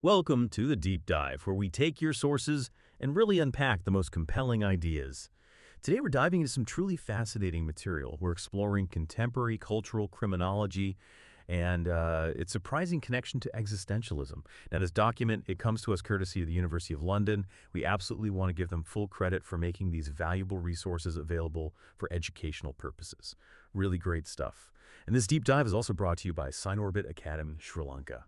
Welcome to the Deep Dive, where we take your sources and really unpack the most compelling ideas. Today we're diving into some truly fascinating material. We're exploring contemporary cultural criminology and its surprising connection to existentialism. Now, this document, it comes to us courtesy of the University of London. We absolutely want to give them full credit for making these valuable resources available for educational purposes. Really great stuff. And this deep dive is also brought to you by Sinorbit Academy, Sri Lanka.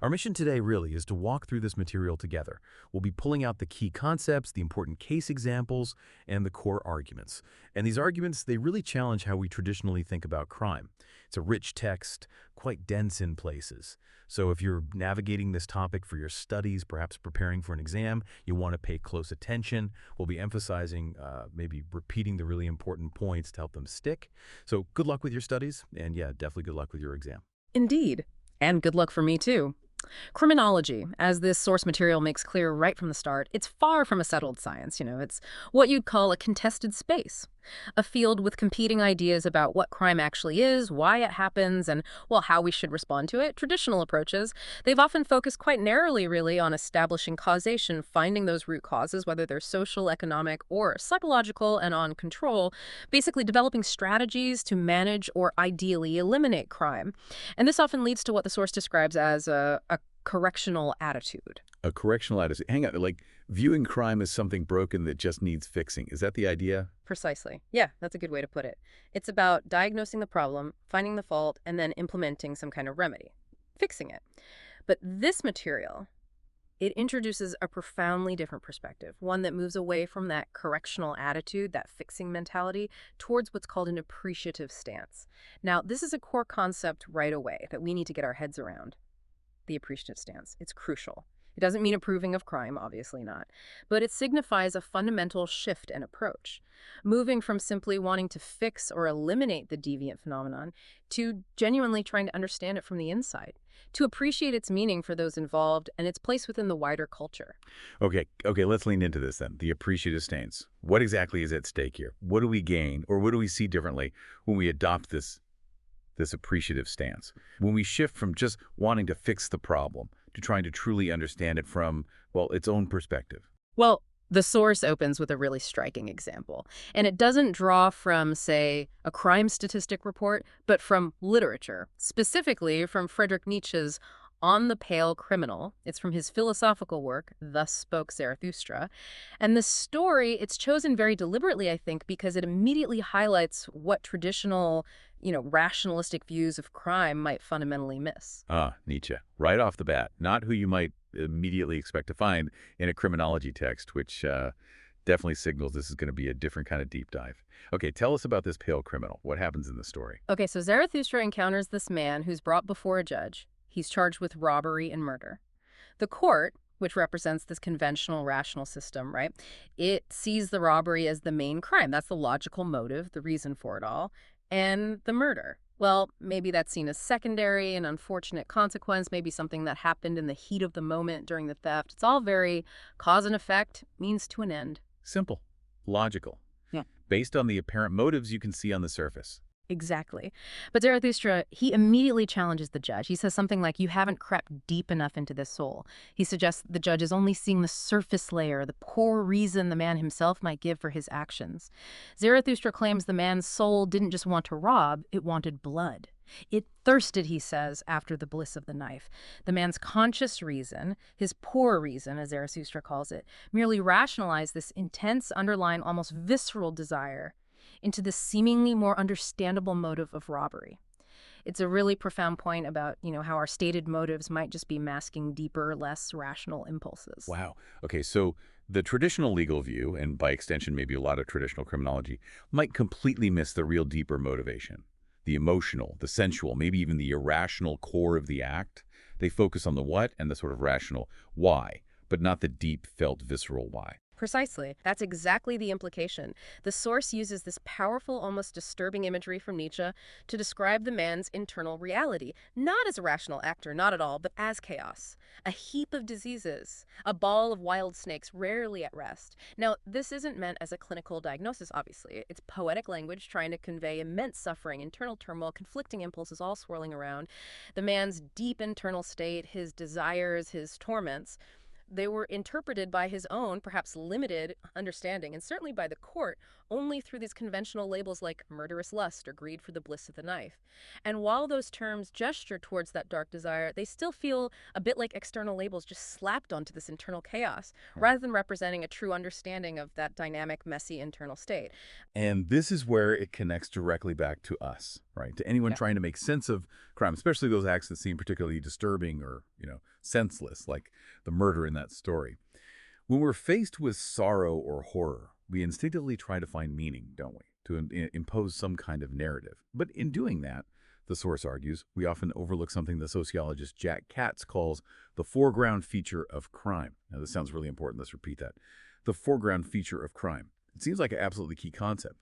Our mission today really is to walk through this material together. We'll be pulling out the key concepts, the important case examples, and the core arguments. And these arguments, they really challenge how we traditionally think about crime. It's a rich text, quite dense in places. So if you're navigating this topic for your studies, perhaps preparing for an exam, you want to pay close attention. We'll be emphasizing, maybe repeating the really important points to help them stick. So good luck with your studies, and yeah, definitely good luck with your exam. Indeed. And good luck for me, too. Criminology, as this source material makes clear right from the start, it's far from a settled science. It's what you'd call a contested space, a field with competing ideas about what crime actually is, why it happens, and, well, how we should respond to it. Traditional approaches, they've often focused quite narrowly, really, on establishing causation, finding those root causes, whether they're social, economic, or psychological, and on control, basically developing strategies to manage or ideally eliminate crime. And this often leads to what the source describes as a correctional attitude. A correctional attitude. Hang on, like viewing crime as something broken that just needs fixing. Is that the idea? Precisely. Yeah, that's a good way to put it. It's about diagnosing the problem, finding the fault, and then implementing some kind of remedy, fixing it. But this material, it introduces a profoundly different perspective, one that moves away from that correctional attitude, that fixing mentality, towards what's called an appreciative stance. Now, this is a core concept right away that we need to get our heads around. The appreciative stance. It's crucial. It doesn't mean approving of crime, obviously not, but it signifies a fundamental shift in approach, moving from simply wanting to fix or eliminate the deviant phenomenon to genuinely trying to understand it from the inside, to appreciate its meaning for those involved and its place within the wider culture. Okay, let's lean into this then. The appreciative stance. What exactly is at stake here? What do we gain, or what do we see differently when we adopt this appreciative stance? When we shift from just wanting to fix the problem to trying to truly understand it from, well, its own perspective. Well, the source opens with a really striking example, and it doesn't draw from, say, a crime statistic report, but from literature, specifically from Friedrich Nietzsche's On the Pale Criminal. It's from his philosophical work, Thus Spoke Zarathustra. And the story, it's chosen very deliberately, I think, because it immediately highlights what traditional, rationalistic views of crime might fundamentally miss. Nietzsche. Right off the bat. Not who you might immediately expect to find in a criminology text, which definitely signals this is going to be a different kind of deep dive. Okay, tell us about this pale criminal. What happens in the story? Okay, so Zarathustra encounters this man who's brought before a judge. He's charged with robbery and murder. The court, which represents this conventional rational system, right, it sees the robbery as the main crime. That's the logical motive, the reason for it all. And the murder, well, maybe that's seen as secondary, an unfortunate consequence, maybe something that happened in the heat of the moment during the theft. It's all very cause and effect, means to an end. Simple. Logical. Yeah. Based on the apparent motives you can see on the surface. Exactly. But Zarathustra, he immediately challenges the judge. He says something like, you haven't crept deep enough into this soul. He suggests the judge is only seeing the surface layer, the poor reason the man himself might give for his actions. Zarathustra claims the man's soul didn't just want to rob, it wanted blood. It thirsted, he says, after the bliss of the knife. The man's conscious reason, his poor reason, as Zarathustra calls it, merely rationalized this intense, underlying, almost visceral desire into the seemingly more understandable motive of robbery. It's a really profound point about, how our stated motives might just be masking deeper, less rational impulses. Wow. Okay, so the traditional legal view, and by extension maybe a lot of traditional criminology, might completely miss the real deeper motivation. The emotional, the sensual, maybe even the irrational core of the act. They focus on the what and the sort of rational why, but not the deep felt visceral why. Precisely. That's exactly the implication. The source uses this powerful, almost disturbing imagery from Nietzsche to describe the man's internal reality, not as a rational actor, not at all, but as chaos. A heap of diseases, a ball of wild snakes rarely at rest. Now, this isn't meant as a clinical diagnosis, obviously. It's poetic language trying to convey immense suffering, internal turmoil, conflicting impulses all swirling around. The man's deep internal state, his desires, his torments. They were interpreted by his own, perhaps limited, understanding, and certainly by the court, only through these conventional labels like murderous lust or greed for the bliss of the knife. And while those terms gesture towards that dark desire, they still feel a bit like external labels just slapped onto this internal chaos, rather than representing a true understanding of that dynamic, messy internal state. And this is where it connects directly back to us, right? To anyone Yeah. trying to make sense of crime, especially those acts that seem particularly disturbing or, senseless, like the murder in that story. When we're faced with sorrow or horror, we instinctively try to find meaning, don't we? To impose some kind of narrative. But in doing that, the source argues, we often overlook something the sociologist Jack Katz calls the foreground feature of crime. Now, this sounds really important. Let's repeat that. The foreground feature of crime. It seems like an absolutely key concept.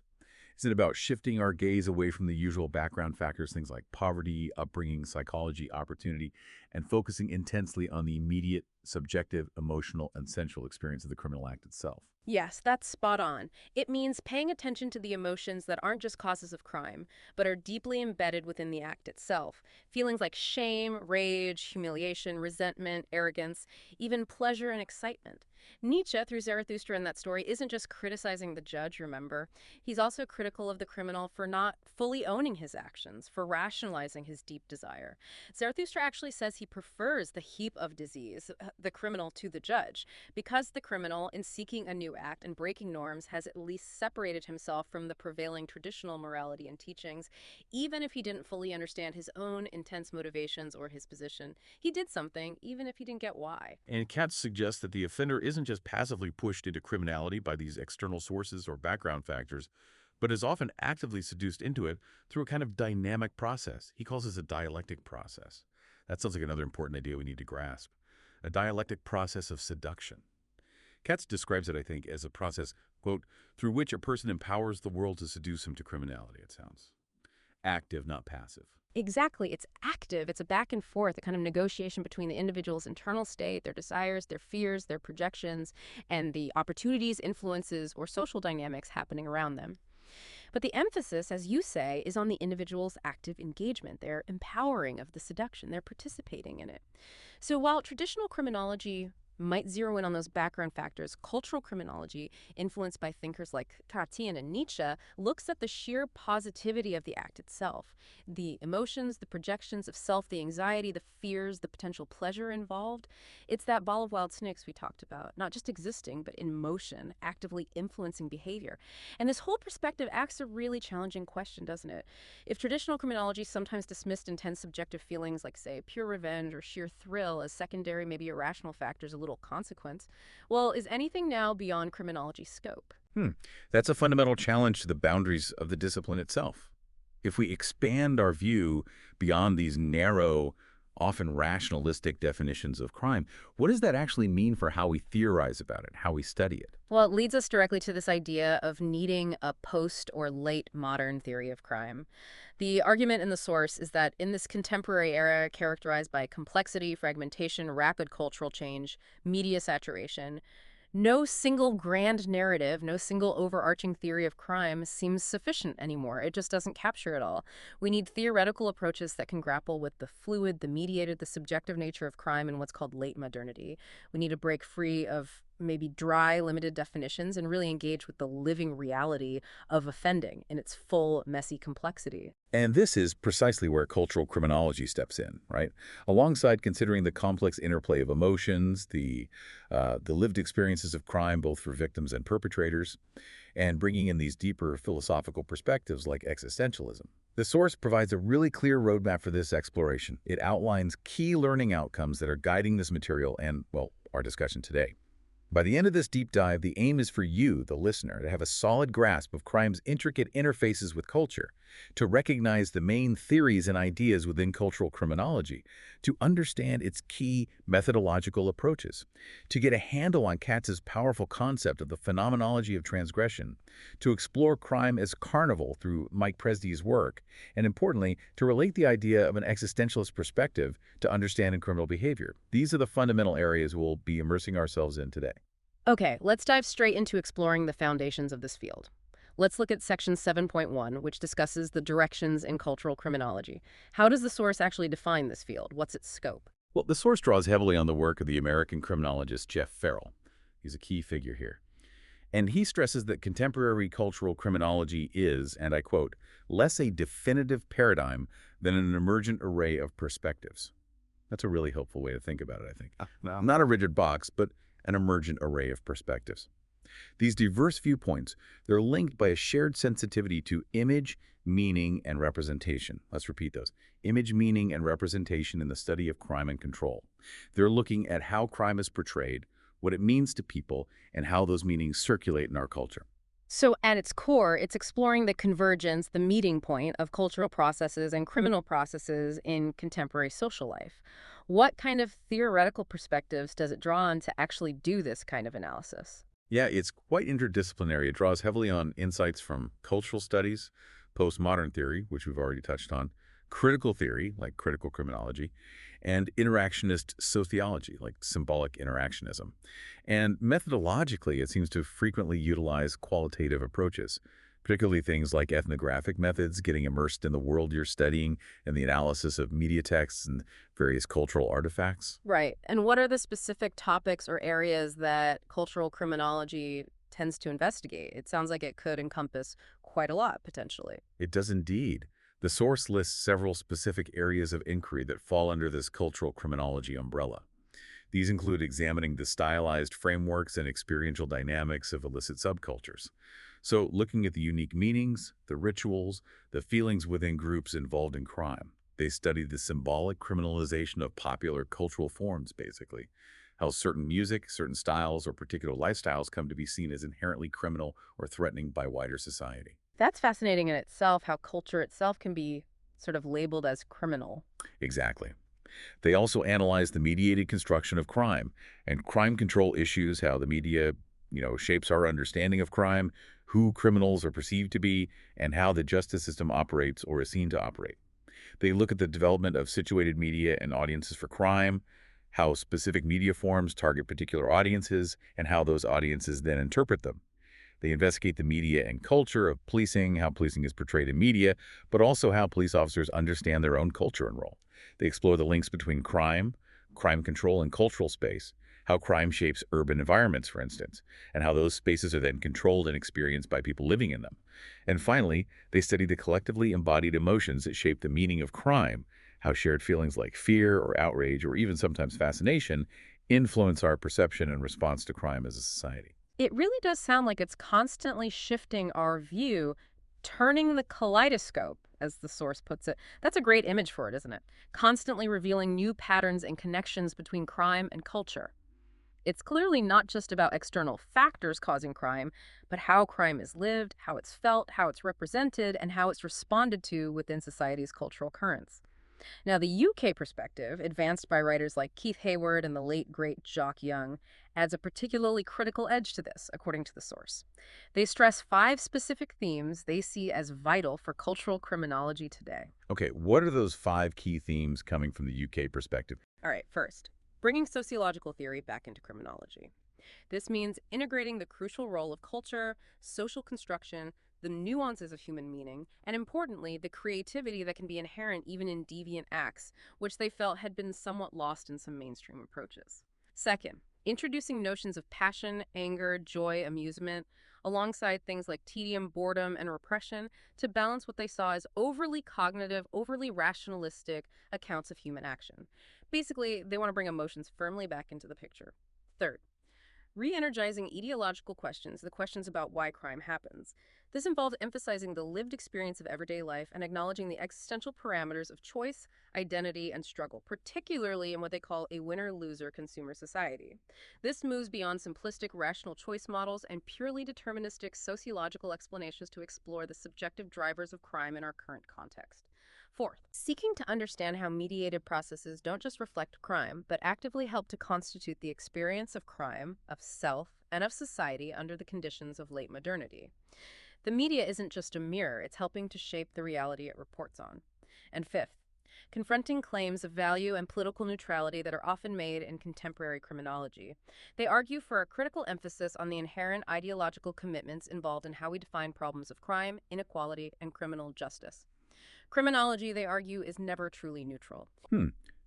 Is it about shifting our gaze away from the usual background factors, things like poverty, upbringing, psychology, opportunity, and focusing intensely on the immediate, subjective, emotional, and sensual experience of the criminal act itself? Yes, that's spot on. It means paying attention to the emotions that aren't just causes of crime, but are deeply embedded within the act itself. Feelings like shame, rage, humiliation, resentment, arrogance, even pleasure and excitement. Nietzsche, through Zarathustra in that story, isn't just criticizing the judge, remember? He's also critical of the criminal for not fully owning his actions, for rationalizing his deep desire. Zarathustra actually says he prefers the heap of disease, the criminal, to the judge, because the criminal, in seeking a new act and breaking norms, has at least separated himself from the prevailing traditional morality and teachings, even if he didn't fully understand his own intense motivations or his position. He did something, even if he didn't get why. And Katz suggests that the offender isn't just passively pushed into criminality by these external sources or background factors, but is often actively seduced into it through a kind of dynamic process. He calls this a dialectic process. That sounds like another important idea we need to grasp. A dialectic process of seduction. Katz describes it, I think, as a process, quote, through which a person empowers the world to seduce him to criminality, it sounds. Active, not passive. Exactly. It's active. It's a back and forth, a kind of negotiation between the individual's internal state, their desires, their fears, their projections, and the opportunities, influences, or social dynamics happening around them. But the emphasis, as you say, is on the individual's active engagement, their empowering of the seduction, they're participating in it. So while traditional criminology might zero in on those background factors, cultural criminology, influenced by thinkers like Katian and Nietzsche, looks at the sheer positivity of the act itself. The emotions, the projections of self, the anxiety, the fears, the potential pleasure involved. It's that ball of wild snakes we talked about, not just existing, but in motion, actively influencing behavior. And this whole perspective asks a really challenging question, doesn't it? If traditional criminology sometimes dismissed intense subjective feelings like, say, pure revenge or sheer thrill as secondary, maybe irrational factors, a little consequence, well, is anything now beyond criminology's scope? That's a fundamental challenge to the boundaries of the discipline itself. If we expand our view beyond these narrow, often rationalistic definitions of crime, what does that actually mean for how we theorize about it, how we study it? Well, it leads us directly to this idea of needing a post or late modern theory of crime. The argument in the source is that in this contemporary era characterized by complexity, fragmentation, rapid cultural change, media saturation, no single grand narrative, no single overarching theory of crime seems sufficient anymore. It just doesn't capture it all. We need theoretical approaches that can grapple with the fluid, the mediated, the subjective nature of crime in what's called late modernity. We need to break free of maybe dry, limited definitions and really engage with the living reality of offending in its full, messy complexity. And this is precisely where cultural criminology steps in, right? Alongside considering the complex interplay of emotions, the lived experiences of crime, both for victims and perpetrators, and bringing in these deeper philosophical perspectives like existentialism. The source provides a really clear roadmap for this exploration. It outlines key learning outcomes that are guiding this material and, well, our discussion today. By the end of this deep dive, the aim is for you, the listener, to have a solid grasp of crime's intricate interfaces with culture to recognize the main theories and ideas within cultural criminology, to understand its key methodological approaches, to get a handle on Katz's powerful concept of the phenomenology of transgression, to explore crime as carnival through Mike Presdy's work, and importantly, to relate the idea of an existentialist perspective to understanding criminal behavior. These are the fundamental areas we'll be immersing ourselves in today. Okay, let's dive straight into exploring the foundations of this field. Let's look at section 7.1, which discusses the directions in cultural criminology. How does the source actually define this field? What's its scope? Well, the source draws heavily on the work of the American criminologist Jeff Farrell. He's a key figure here. And he stresses that contemporary cultural criminology is, and I quote, less a definitive paradigm than an emergent array of perspectives. That's a really helpful way to think about it, I think. No. Not a rigid box, but an emergent array of perspectives. These diverse viewpoints, they're linked by a shared sensitivity to image, meaning, and representation. Let's repeat those. Image, meaning, and representation in the study of crime and control. They're looking at how crime is portrayed, what it means to people, and how those meanings circulate in our culture. So at its core, it's exploring the convergence, the meeting point of cultural processes and criminal processes in contemporary social life. What kind of theoretical perspectives does it draw on to actually do this kind of analysis? Yeah, it's quite interdisciplinary. It draws heavily on insights from cultural studies, postmodern theory, which we've already touched on, critical theory, like critical criminology, and interactionist sociology, like symbolic interactionism. And methodologically, it seems to frequently utilize qualitative approaches, particularly things like ethnographic methods, getting immersed in the world you're studying, and the analysis of media texts and various cultural artifacts. Right. And what are the specific topics or areas that cultural criminology tends to investigate? It sounds like it could encompass quite a lot, potentially. It does indeed. The source lists several specific areas of inquiry that fall under this cultural criminology umbrella. These include examining the stylized frameworks and experiential dynamics of illicit subcultures. So, looking at the unique meanings, the rituals, the feelings within groups involved in crime. They study the symbolic criminalization of popular cultural forms, basically. How certain music, certain styles, or particular lifestyles come to be seen as inherently criminal or threatening by wider society. That's fascinating in itself, how culture itself can be sort of labeled as criminal. Exactly. They also analyze the mediated construction of crime and crime control issues, how the media, shapes our understanding of crime, who criminals are perceived to be, and how the justice system operates or is seen to operate. They look at the development of situated media and audiences for crime, how specific media forms target particular audiences, and how those audiences then interpret them. They investigate the media and culture of policing, how policing is portrayed in media, but also how police officers understand their own culture and role. They explore the links between crime, crime control, and cultural space, how crime shapes urban environments, for instance, and how those spaces are then controlled and experienced by people living in them. And finally, they study the collectively embodied emotions that shape the meaning of crime, how shared feelings like fear or outrage or even sometimes fascination influence our perception and response to crime as a society. It really does sound like it's constantly shifting our view, turning the kaleidoscope, as the source puts it. That's a great image for it, isn't it? Constantly revealing new patterns and connections between crime and culture. It's clearly not just about external factors causing crime, but how crime is lived, how it's felt, how it's represented, and how it's responded to within society's cultural currents. Now, the UK perspective, advanced by writers like Keith Hayward and the late, great Jock Young, adds a particularly critical edge to this, according to the source. They stress 5 specific themes they see as vital for cultural criminology today. Okay, what are those 5 key themes coming from the UK perspective? All right, first, bringing sociological theory back into criminology. This means integrating the crucial role of culture, social construction, the nuances of human meaning, and importantly, the creativity that can be inherent even in deviant acts, which they felt had been somewhat lost in some mainstream approaches. Second, introducing notions of passion, anger, joy, amusement, alongside things like tedium, boredom, and repression to balance what they saw as overly cognitive, overly rationalistic accounts of human action. Basically, they want to bring emotions firmly back into the picture. Third, re-energizing ideological questions, the questions about why crime happens. This involved emphasizing the lived experience of everyday life and acknowledging the existential parameters of choice, identity, and struggle, particularly in what they call a winner-loser consumer society. This moves beyond simplistic rational choice models and purely deterministic sociological explanations to explore the subjective drivers of crime in our current context. Fourth, seeking to understand how mediated processes don't just reflect crime, but actively help to constitute the experience of crime, of self, and of society under the conditions of late modernity. The media isn't just a mirror, it's helping to shape the reality it reports on. And fifth, confronting claims of value and political neutrality that are often made in contemporary criminology. They argue for a critical emphasis on the inherent ideological commitments involved in how we define problems of crime, inequality, and criminal justice. Criminology, they argue, is never truly neutral.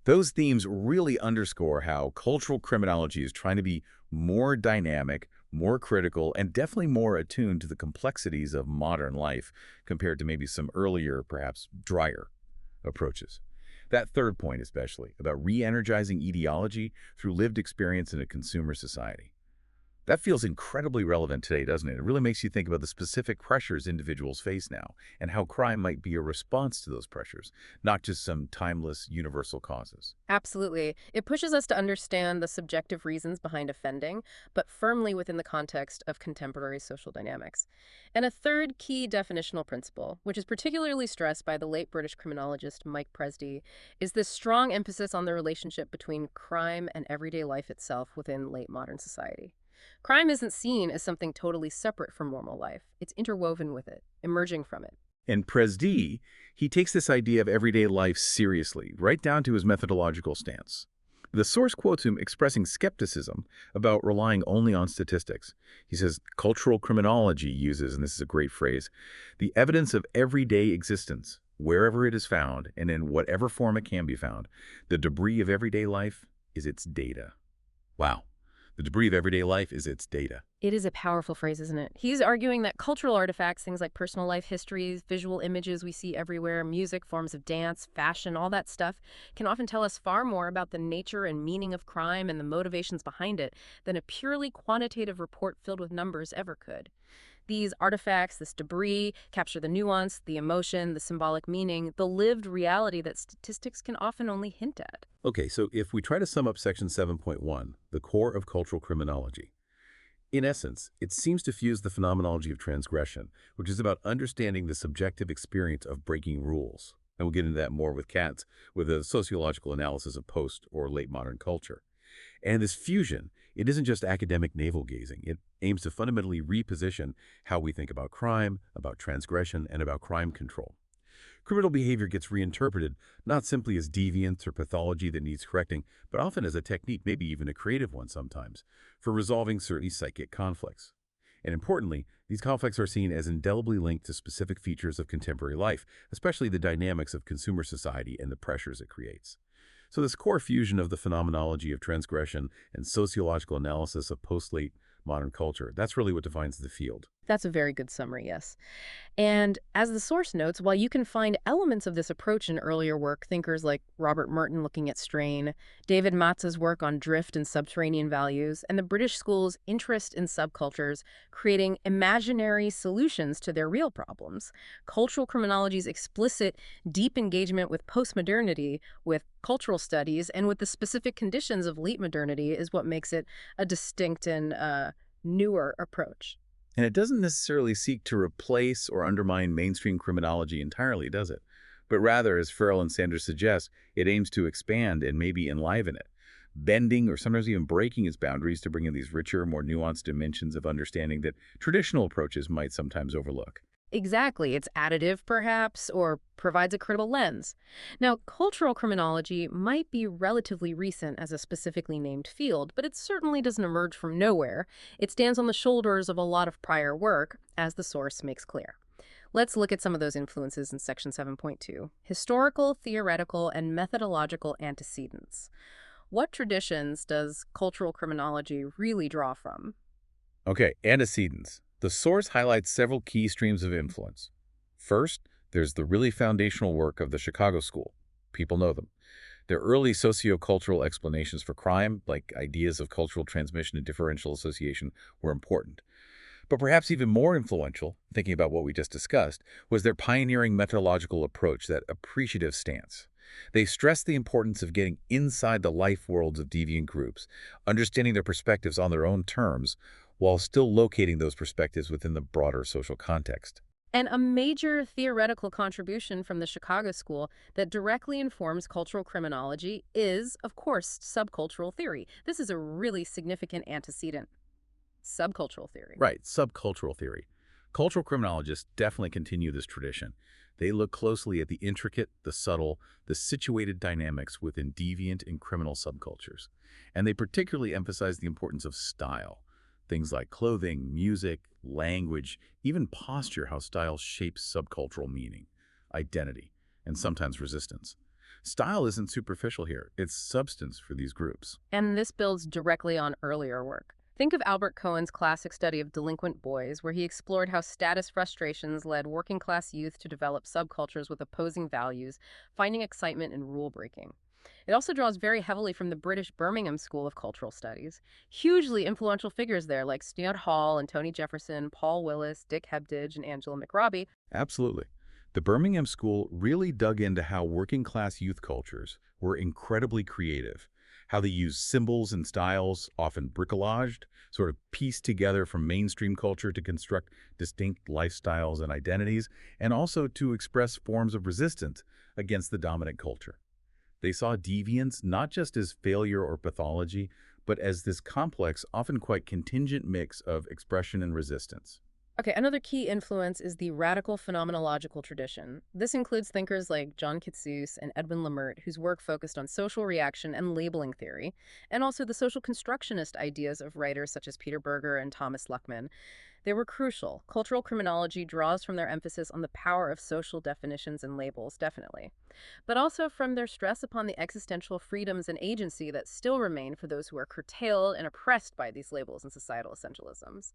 Those themes really underscore how cultural criminology is trying to be more dynamic, more critical, and definitely more attuned to the complexities of modern life compared to maybe some earlier, perhaps drier approaches. That third point especially, about re-energizing ideology through lived experience in a consumer society. That feels incredibly relevant today, doesn't it? It really makes you think about the specific pressures individuals face now and how crime might be a response to those pressures, not just some timeless, universal causes. Absolutely. It pushes us to understand the subjective reasons behind offending, but firmly within the context of contemporary social dynamics. And a third key definitional principle, which is particularly stressed by the late British criminologist Mike Presdy, is this strong emphasis on the relationship between crime and everyday life itself within late modern society. Crime isn't seen as something totally separate from normal life. It's interwoven with it, emerging from it. In Presdy, he takes this idea of everyday life seriously, right down to his methodological stance. The source quotes him expressing skepticism about relying only on statistics. He says, cultural criminology uses, and this is a great phrase, the evidence of everyday existence, wherever it is found and in whatever form it can be found. The debris of everyday life is its data. Wow. The debris of everyday life is its data. It is a powerful phrase, isn't it? He's arguing that cultural artifacts, things like personal life histories, visual images we see everywhere, music, forms of dance, fashion, all that stuff, can often tell us far more about the nature and meaning of crime and the motivations behind it than a purely quantitative report filled with numbers ever could. These artifacts, this debris, capture the nuance, the emotion, the symbolic meaning, the lived reality that statistics can often only hint at. Okay, so if we try to sum up section 7.1, the core of cultural criminology, in essence, it seems to fuse the phenomenology of transgression, which is about understanding the subjective experience of breaking rules. And we'll get into that more with Katz, with a sociological analysis of post or late modern culture. And this fusion, it isn't just academic navel-gazing. It aims to fundamentally reposition how we think about crime, about transgression, and about crime control. Criminal behavior gets reinterpreted not simply as deviance or pathology that needs correcting, but often as a technique, maybe even a creative one sometimes, for resolving certain psychic conflicts. And importantly, these conflicts are seen as indelibly linked to specific features of contemporary life, especially the dynamics of consumer society and the pressures it creates. So this core fusion of the phenomenology of transgression and sociological analysis of post-late modern culture, that's really what defines the field. That's a very good summary, yes. And as the source notes, while you can find elements of this approach in earlier work, thinkers like Robert Merton looking at strain, David Matz's work on drift and subterranean values, and the British school's interest in subcultures, creating imaginary solutions to their real problems, cultural criminology's explicit, deep engagement with postmodernity, with cultural studies, and with the specific conditions of late modernity is what makes it a distinct and newer approach. And it doesn't necessarily seek to replace or undermine mainstream criminology entirely, does it? But rather, as Farrell and Sanders suggest, it aims to expand and maybe enliven it, bending or sometimes even breaking its boundaries to bring in these richer, more nuanced dimensions of understanding that traditional approaches might sometimes overlook. Exactly. It's additive, perhaps, or provides a critical lens. Now, cultural criminology might be relatively recent as a specifically named field, but it certainly doesn't emerge from nowhere. It stands on the shoulders of a lot of prior work, as the source makes clear. Let's look at some of those influences in section 7.2. Historical, theoretical, and methodological antecedents. What traditions does cultural criminology really draw from? Okay, antecedents. The source highlights several key streams of influence. First, there's the really foundational work of the Chicago School. People know them. Their early sociocultural explanations for crime, like ideas of cultural transmission and differential association, were important. But perhaps even more influential, thinking about what we just discussed, was their pioneering methodological approach, that appreciative stance. They stressed the importance of getting inside the life worlds of deviant groups, understanding their perspectives on their own terms, while still locating those perspectives within the broader social context. And a major theoretical contribution from the Chicago School that directly informs cultural criminology is, of course, subcultural theory. This is a really significant antecedent. Subcultural theory. Right, subcultural theory. Cultural criminologists definitely continue this tradition. They look closely at the intricate, the subtle, the situated dynamics within deviant and criminal subcultures. And they particularly emphasize the importance of style. Things like clothing, music, language, even posture, how style shapes subcultural meaning, identity, and sometimes resistance. Style isn't superficial here, it's substance for these groups. And this builds directly on earlier work. Think of Albert Cohen's classic study of delinquent boys, where he explored how status frustrations led working-class youth to develop subcultures with opposing values, finding excitement in rule-breaking. It also draws very heavily from the British Birmingham School of Cultural Studies. Hugely influential figures there like Stuart Hall and Tony Jefferson, Paul Willis, Dick Hebdige, and Angela McRobbie. Absolutely. The Birmingham School really dug into how working-class youth cultures were incredibly creative, how they used symbols and styles, often bricolaged, sort of pieced together from mainstream culture to construct distinct lifestyles and identities, and also to express forms of resistance against the dominant culture. They saw deviance not just as failure or pathology, but as this complex, often quite contingent mix of expression and resistance. Okay, another key influence is the radical phenomenological tradition. This includes thinkers like John Kitsus and Edwin Lemert, whose work focused on social reaction and labeling theory, and also the social constructionist ideas of writers such as Peter Berger and Thomas Luckman. They were crucial. Cultural criminology draws from their emphasis on the power of social definitions and labels, definitely, but also from their stress upon the existential freedoms and agency that still remain for those who are curtailed and oppressed by these labels and societal essentialisms.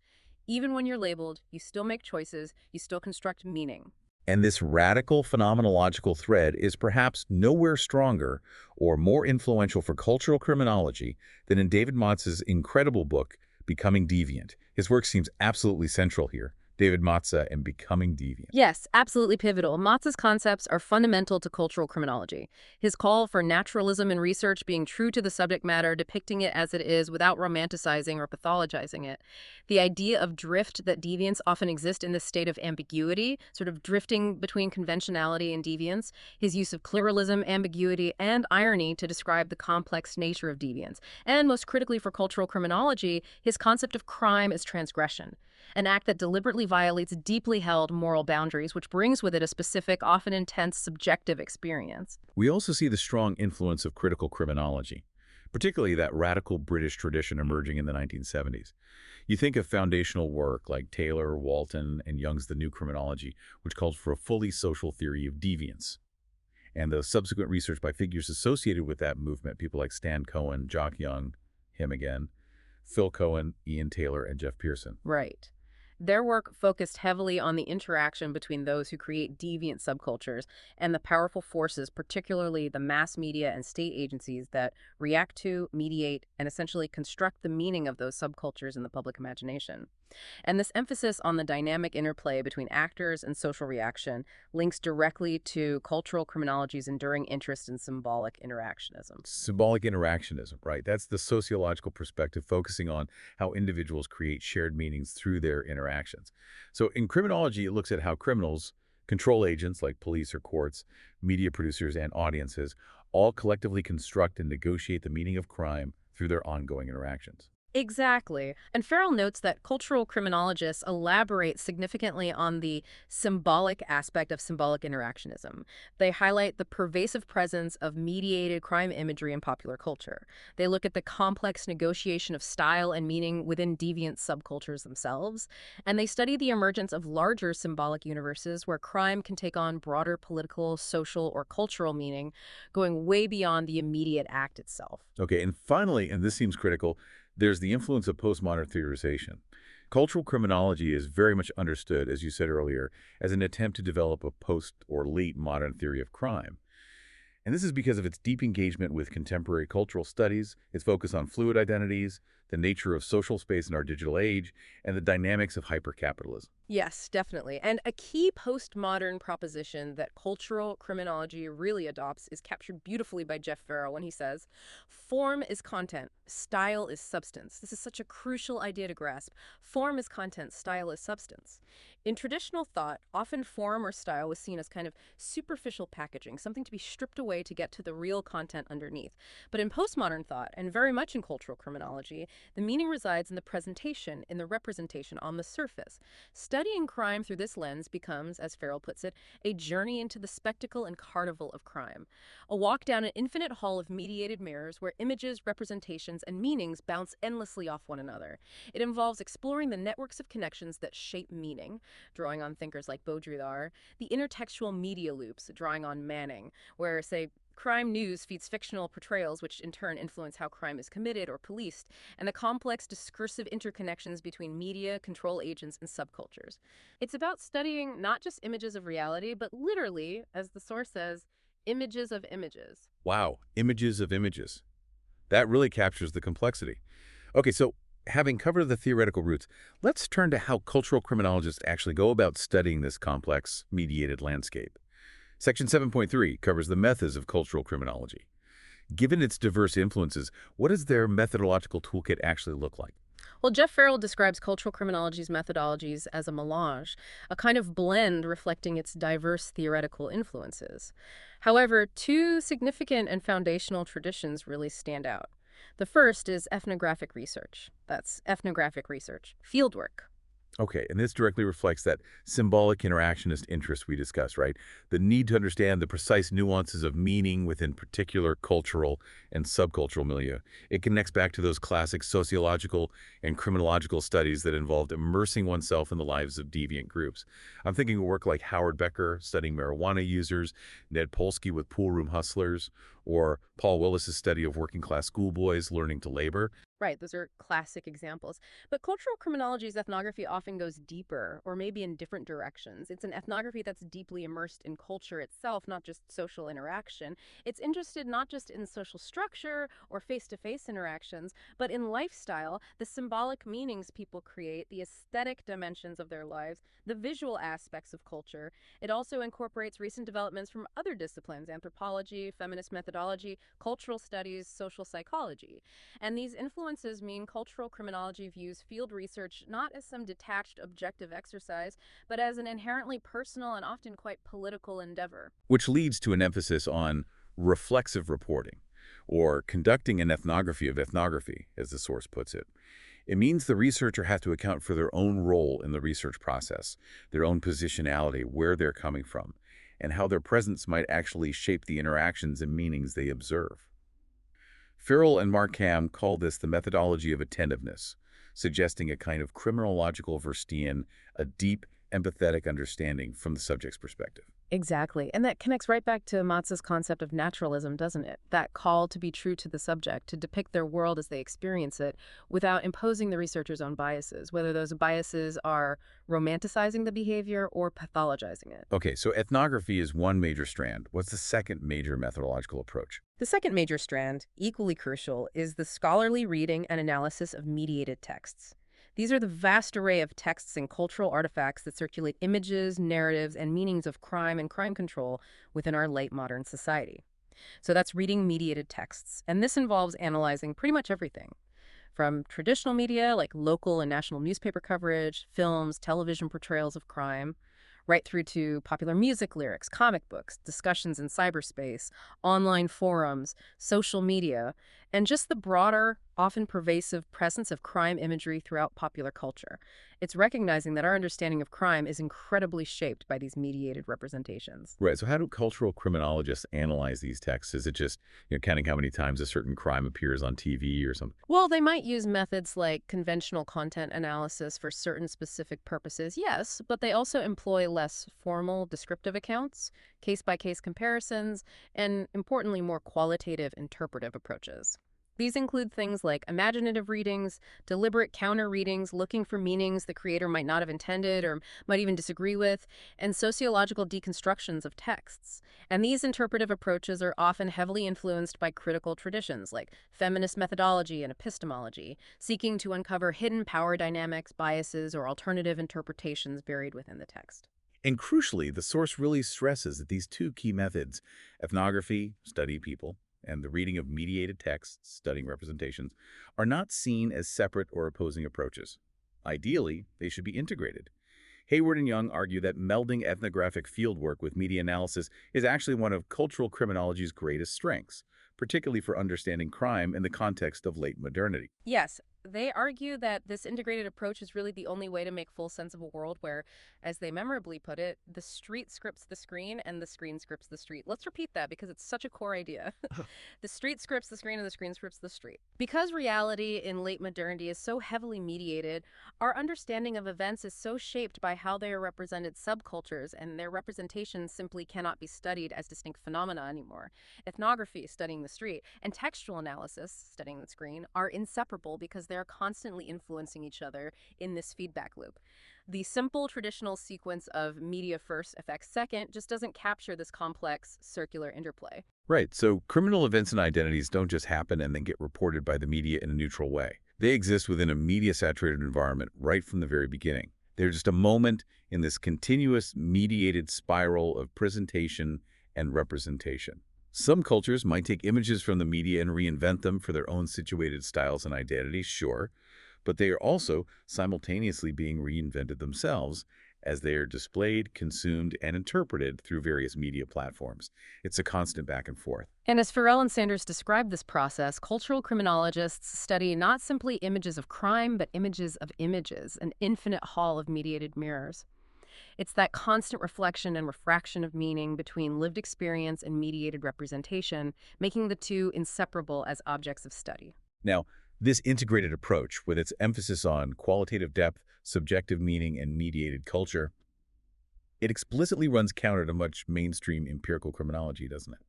Even when you're labeled, you still make choices, you still construct meaning. And this radical phenomenological thread is perhaps nowhere stronger or more influential for cultural criminology than in David Motz's incredible book, Becoming Deviant. His work seems absolutely central here. David Motza and Becoming Deviant. Yes, absolutely pivotal. Motz's concepts are fundamental to cultural criminology. His call for naturalism in research, being true to the subject matter, depicting it as it is without romanticizing or pathologizing it. The idea of drift, that deviants often exist in this state of ambiguity, sort of drifting between conventionality and deviance. His use of pluralism, ambiguity, and irony to describe the complex nature of deviance. And most critically for cultural criminology, his concept of crime as transgression, an act that deliberately violates deeply held moral boundaries, which brings with it a specific, often intense, subjective experience. We also see the strong influence of critical criminology, particularly that radical British tradition emerging in the 1970s. You think of foundational work like Taylor, Walton, and Young's The New Criminology, which called for a fully social theory of deviance. And the subsequent research by figures associated with that movement, people like Stan Cohen, Jock Young, him again, Phil Cohen, Ian Taylor, and Jeff Pearson. Right. Their work focused heavily on the interaction between those who create deviant subcultures and the powerful forces, particularly the mass media and state agencies that react to, mediate, and essentially construct the meaning of those subcultures in the public imagination. And this emphasis on the dynamic interplay between actors and social reaction links directly to cultural criminology's enduring interest in symbolic interactionism. Symbolic interactionism, right? That's the sociological perspective focusing on how individuals create shared meanings through their interactions. So in criminology, it looks at how criminals, control agents like police or courts, media producers, and audiences all collectively construct and negotiate the meaning of crime through their ongoing interactions. Exactly. And Farrell notes that cultural criminologists elaborate significantly on the symbolic aspect of symbolic interactionism. They highlight the pervasive presence of mediated crime imagery in popular culture. They look at the complex negotiation of style and meaning within deviant subcultures themselves. And they study the emergence of larger symbolic universes where crime can take on broader political, social, or cultural meaning, going way beyond the immediate act itself. Okay, and finally, and this seems critical, there's the influence of postmodern theorization. Cultural criminology is very much understood, as you said earlier, as an attempt to develop a post or late modern theory of crime. And this is because of its deep engagement with contemporary cultural studies, its focus on fluid identities, the nature of social space in our digital age, and the dynamics of hypercapitalism. Yes, definitely. And a key postmodern proposition that cultural criminology really adopts is captured beautifully by Jeff Farrell when he says, form is content, style is substance. This is such a crucial idea to grasp. Form is content, style is substance. In traditional thought, often form or style was seen as kind of superficial packaging, something to be stripped away to get to the real content underneath. But in postmodern thought, and very much in cultural criminology, the meaning resides in the presentation, in the representation on the surface. Studying crime through this lens becomes, as Farrell puts it, a journey into the spectacle and carnival of crime. A walk down an infinite hall of mediated mirrors where images, representations, and meanings bounce endlessly off one another. It involves exploring the networks of connections that shape meaning, drawing on thinkers like Baudrillard, the intertextual media loops, drawing on Manning, where, say, crime news feeds fictional portrayals, which in turn influence how crime is committed or policed, and the complex discursive interconnections between media, control agents, and subcultures. It's about studying not just images of reality, but literally, as the source says, images of images. Wow, images of images. That really captures the complexity. Okay, so having covered the theoretical roots, let's turn to how cultural criminologists actually go about studying this complex, mediated landscape. Section 7.3 covers the methods of cultural criminology. Given its diverse influences, what does their methodological toolkit actually look like? Well, Jeff Farrell describes cultural criminology's methodologies as a melange, a kind of blend reflecting its diverse theoretical influences. However, two significant and foundational traditions really stand out. The first is ethnographic research. That's ethnographic research, fieldwork. Okay, and this directly reflects that symbolic interactionist interest we discussed, right? The need to understand the precise nuances of meaning within particular cultural and subcultural milieu. It connects back to those classic sociological and criminological studies that involved immersing oneself in the lives of deviant groups. I'm thinking of work like Howard Becker studying marijuana users, Ned Polsky with pool room hustlers, or Paul Willis's study of working-class schoolboys learning to labor. Right, those are classic examples. But cultural criminology's ethnography often goes deeper, or maybe in different directions. It's an ethnography that's deeply immersed in culture itself, not just social interaction. It's interested not just in social structure or face-to-face interactions, but in lifestyle, the symbolic meanings people create, the aesthetic dimensions of their lives, the visual aspects of culture. It also incorporates recent developments from other disciplines, anthropology, feminist methodology, cultural studies, social psychology. And these influences mean cultural criminology views field research not as some detached objective exercise, but as an inherently personal and often quite political endeavor. Which leads to an emphasis on reflexive reporting, or conducting an ethnography of ethnography, as the source puts it. It means the researcher has to account for their own role in the research process, their own positionality, where they're coming from, and how their presence might actually shape the interactions and meanings they observe. Farrell and Markham call this the methodology of attentiveness, suggesting a kind of criminological verstehen, a deep, empathetic understanding from the subject's perspective. Exactly. And that connects right back to Matz's concept of naturalism, doesn't it? That call to be true to the subject, to depict their world as they experience it without imposing the researcher's own biases, whether those biases are romanticizing the behavior or pathologizing it. Okay, so ethnography is one major strand. What's the second major methodological approach? The second major strand, equally crucial, is the scholarly reading and analysis of mediated texts. These are the vast array of texts and cultural artifacts that circulate images, narratives, and meanings of crime and crime control within our late modern society. So that's reading mediated texts. And this involves analyzing pretty much everything, from traditional media like local and national newspaper coverage, films, television portrayals of crime, right through to popular music lyrics, comic books, discussions in cyberspace, online forums, social media, and just the broader, often pervasive presence of crime imagery throughout popular culture. It's recognizing that our understanding of crime is incredibly shaped by these mediated representations. Right, so how do cultural criminologists analyze these texts? Is it just, counting how many times a certain crime appears on TV or something? Well, they might use methods like conventional content analysis for certain specific purposes, yes, but they also employ less formal descriptive accounts, case-by-case comparisons, and importantly, more qualitative interpretive approaches. These include things like imaginative readings, deliberate counter readings, looking for meanings the creator might not have intended or might even disagree with, and sociological deconstructions of texts. And these interpretive approaches are often heavily influenced by critical traditions like feminist methodology and epistemology, seeking to uncover hidden power dynamics, biases, or alternative interpretations buried within the text. And crucially, the source really stresses that these two key methods, ethnography, study people, and the reading of mediated texts, studying representations, are not seen as separate or opposing approaches. Ideally, they should be integrated. Hayward and Young argue that melding ethnographic fieldwork with media analysis is actually one of cultural criminology's greatest strengths, particularly for understanding crime in the context of late modernity. Yes, they argue that this integrated approach is really the only way to make full sense of a world where, as they memorably put it, the street scripts the screen and the screen scripts the street. Let's repeat that because it's such a core idea. The street scripts the screen and the screen scripts the street. Because reality in late modernity is so heavily mediated, our understanding of events is so shaped by how they are represented subcultures, and their representation simply cannot be studied as distinct phenomena anymore. Ethnography, studying the street, and textual analysis, studying the screen, are inseparable because they are constantly influencing each other in this feedback loop. The simple traditional sequence of media first, effects second just doesn't capture this complex circular interplay. Right, so criminal events and identities don't just happen and then get reported by the media in a neutral way. They exist within a media-saturated environment right from the very beginning. They're just a moment in this continuous mediated spiral of presentation and representation. Some cultures might take images from the media and reinvent them for their own situated styles and identities, sure, but they are also simultaneously being reinvented themselves as they are displayed, consumed, and interpreted through various media platforms. It's a constant back and forth. And as Farrell and Sanders describe this process, cultural criminologists study not simply images of crime, but images of images, an infinite hall of mediated mirrors. It's that constant reflection and refraction of meaning between lived experience and mediated representation, making the two inseparable as objects of study. Now, this integrated approach, with its emphasis on qualitative depth, subjective meaning, and mediated culture, it explicitly runs counter to much mainstream empirical criminology, doesn't it?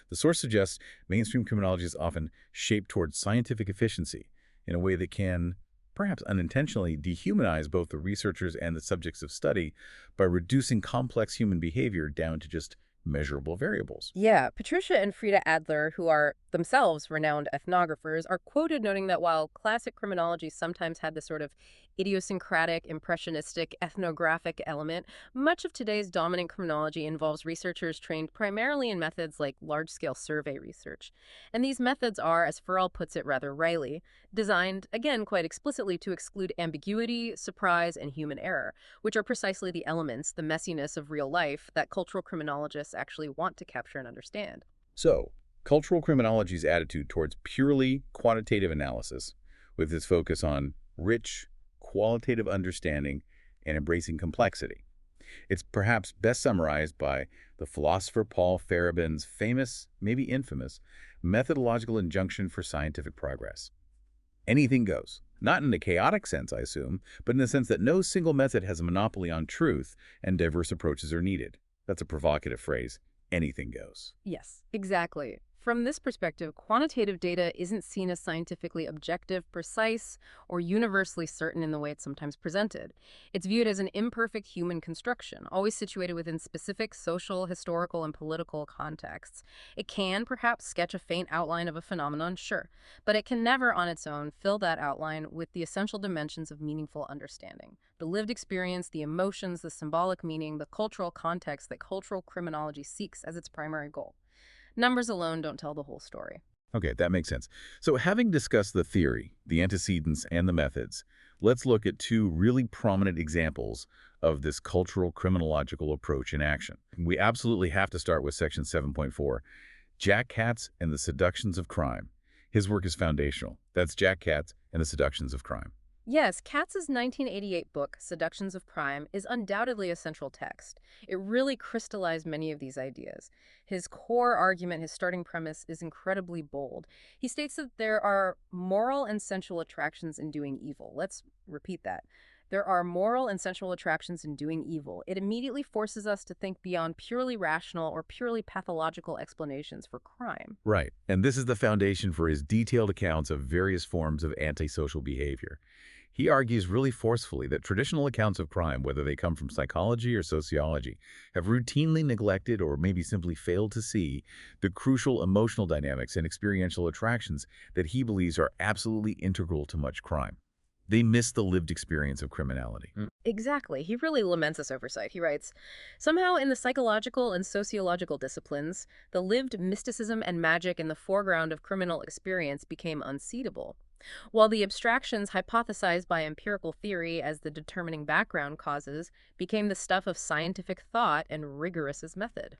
The source suggests mainstream criminology is often shaped towards scientific efficiency in a way that can, perhaps unintentionally, dehumanize both the researchers and the subjects of study by reducing complex human behavior down to just measurable variables. Yeah, Patricia and Frida Adler, who are themselves renowned ethnographers, are quoted noting that while classic criminology sometimes had this sort of idiosyncratic, impressionistic, ethnographic element, much of today's dominant criminology involves researchers trained primarily in methods like large-scale survey research. And these methods are, as Farrell puts it rather wryly, designed, again quite explicitly, to exclude ambiguity, surprise, and human error, which are precisely the elements, the messiness of real life, that cultural criminologists actually want to capture and understand. So, cultural criminology's attitude towards purely quantitative analysis, with its focus on rich, qualitative understanding and embracing complexity. It's perhaps best summarized by the philosopher Paul Feyerabend's famous, maybe infamous, methodological injunction for scientific progress. Anything goes. Not in a chaotic sense, I assume, but in the sense that no single method has a monopoly on truth and diverse approaches are needed. That's a provocative phrase. Anything goes. Yes, exactly. From this perspective, quantitative data isn't seen as scientifically objective, precise, or universally certain in the way it's sometimes presented. It's viewed as an imperfect human construction, always situated within specific social, historical, and political contexts. It can, perhaps, sketch a faint outline of a phenomenon, sure, but it can never, on its own, fill that outline with the essential dimensions of meaningful understanding. The lived experience, the emotions, the symbolic meaning, the cultural context that cultural criminology seeks as its primary goal. Numbers alone don't tell the whole story. Okay, that makes sense. So having discussed the theory, the antecedents, and the methods, let's look at two really prominent examples of this cultural criminological approach in action. We absolutely have to start with section 7.4, Jack Katz and the Seductions of Crime. His work is foundational. That's Jack Katz and the Seductions of Crime. Yes, Katz's 1988 book, Seductions of Crime, is undoubtedly a central text. It really crystallized many of these ideas. His core argument, his starting premise, is incredibly bold. He states that there are moral and sensual attractions in doing evil. Let's repeat that. There are moral and sensual attractions in doing evil. It immediately forces us to think beyond purely rational or purely pathological explanations for crime. Right. And this is the foundation for his detailed accounts of various forms of antisocial behavior. He argues really forcefully that traditional accounts of crime, whether they come from psychology or sociology, have routinely neglected or maybe simply failed to see the crucial emotional dynamics and experiential attractions that he believes are absolutely integral to much crime. They miss the lived experience of criminality. Exactly. He really laments this oversight. He writes, somehow in the psychological and sociological disciplines, the lived mysticism and magic in the foreground of criminal experience became unseatable, while the abstractions hypothesized by empirical theory as the determining background causes became the stuff of scientific thought and rigorous as method.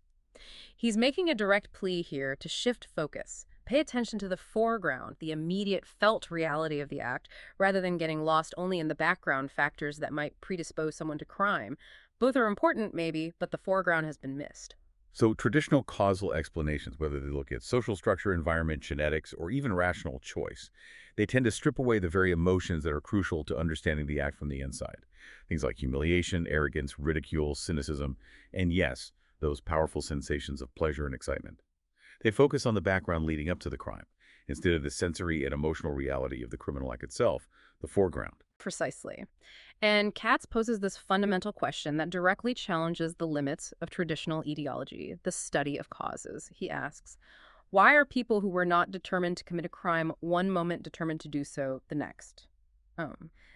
He's making a direct plea here to shift focus. Pay attention to the foreground, the immediate felt reality of the act, rather than getting lost only in the background factors that might predispose someone to crime. Both are important, maybe, but the foreground has been missed. So traditional causal explanations, whether they look at social structure, environment, genetics, or even rational choice, they tend to strip away the very emotions that are crucial to understanding the act from the inside. Things like humiliation, arrogance, ridicule, cynicism, and yes, those powerful sensations of pleasure and excitement. They focus on the background leading up to the crime, instead of the sensory and emotional reality of the criminal act itself, the foreground. Precisely. And Katz poses this fundamental question that directly challenges the limits of traditional etiology, the study of causes. He asks, why are people who were not determined to commit a crime one moment determined to do so the next?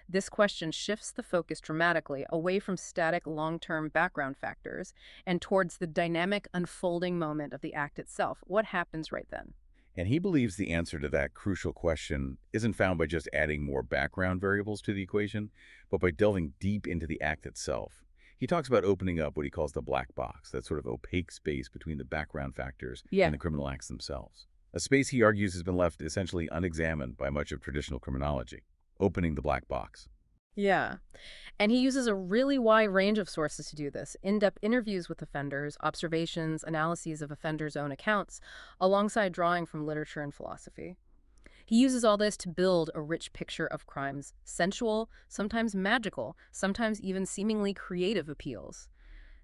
This question shifts the focus dramatically away from static long-term background factors and towards the dynamic unfolding moment of the act itself. What happens right then? And he believes the answer to that crucial question isn't found by just adding more background variables to the equation, but by delving deep into the act itself. He talks about opening up what he calls the black box, that sort of opaque space between the background factors and the criminal acts themselves. A space he argues has been left essentially unexamined by much of traditional criminology, opening the black box. Yeah. And he uses a really wide range of sources to do this. In-depth interviews with offenders, observations, analyses of offenders' own accounts, alongside drawing from literature and philosophy. He uses all this to build a rich picture of crimes, sensual, sometimes magical, sometimes even seemingly creative appeals.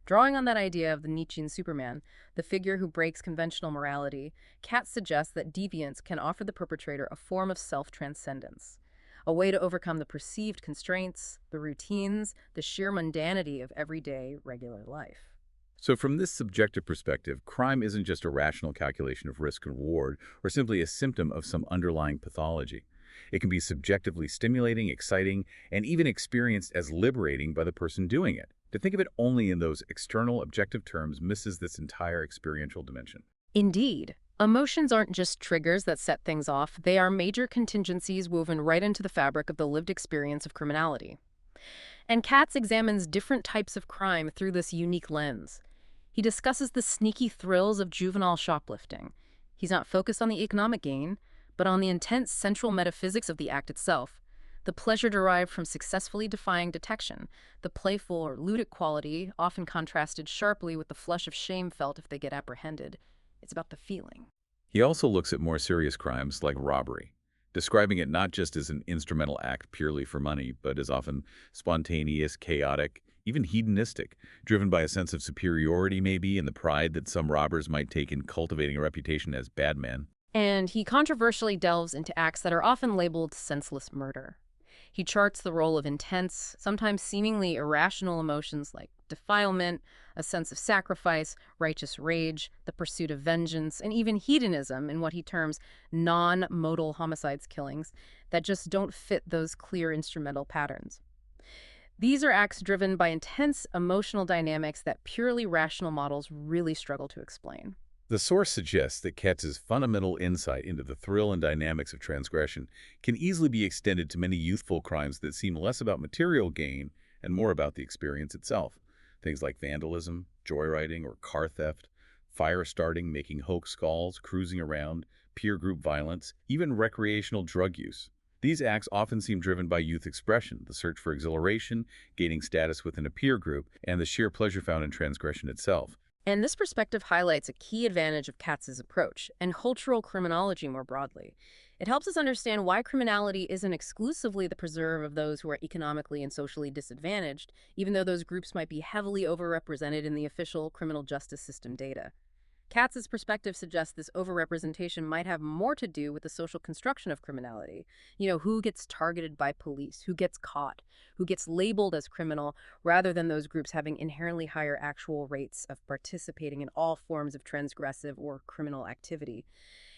Drawing on that idea of the Nietzschean Superman, the figure who breaks conventional morality, Katz suggests that deviance can offer the perpetrator a form of self-transcendence, a way to overcome the perceived constraints, the routines, the sheer mundanity of everyday, regular life. So from this subjective perspective, crime isn't just a rational calculation of risk and reward, or simply a symptom of some underlying pathology. It can be subjectively stimulating, exciting, and even experienced as liberating by the person doing it. To think of it only in those external, objective terms misses this entire experiential dimension. Indeed. Emotions aren't just triggers that set things off. They are major contingencies woven right into the fabric of the lived experience of criminality. And Katz examines different types of crime through this unique lens. He discusses the sneaky thrills of juvenile shoplifting. He's not focused on the economic gain, but on the intense central metaphysics of the act itself, the pleasure derived from successfully defying detection, the playful or ludic quality, often contrasted sharply with the flush of shame felt if they get apprehended. It's about the feeling. He also looks at more serious crimes like robbery, describing it not just as an instrumental act purely for money, but as often spontaneous, chaotic, even hedonistic, driven by a sense of superiority maybe and the pride that some robbers might take in cultivating a reputation as bad men. And he controversially delves into acts that are often labeled senseless murder. He charts the role of intense, sometimes seemingly irrational emotions like defilement, a sense of sacrifice, righteous rage, the pursuit of vengeance, and even hedonism in what he terms non-modal homicides killings that just don't fit those clear instrumental patterns. These are acts driven by intense emotional dynamics that purely rational models really struggle to explain. The source suggests that Katz's fundamental insight into the thrill and dynamics of transgression can easily be extended to many youthful crimes that seem less about material gain and more about the experience itself. Things like vandalism, joyriding, or car theft, fire starting, making hoax calls, cruising around, peer group violence, even recreational drug use. These acts often seem driven by youth expression, the search for exhilaration, gaining status within a peer group, and the sheer pleasure found in transgression itself. And this perspective highlights a key advantage of Katz's approach and cultural criminology more broadly. It helps us understand why criminality isn't exclusively the preserve of those who are economically and socially disadvantaged, even though those groups might be heavily overrepresented in the official criminal justice system data. Katz's perspective suggests this overrepresentation might have more to do with the social construction of criminality. Who gets targeted by police, who gets caught, who gets labeled as criminal, rather than those groups having inherently higher actual rates of participating in all forms of transgressive or criminal activity.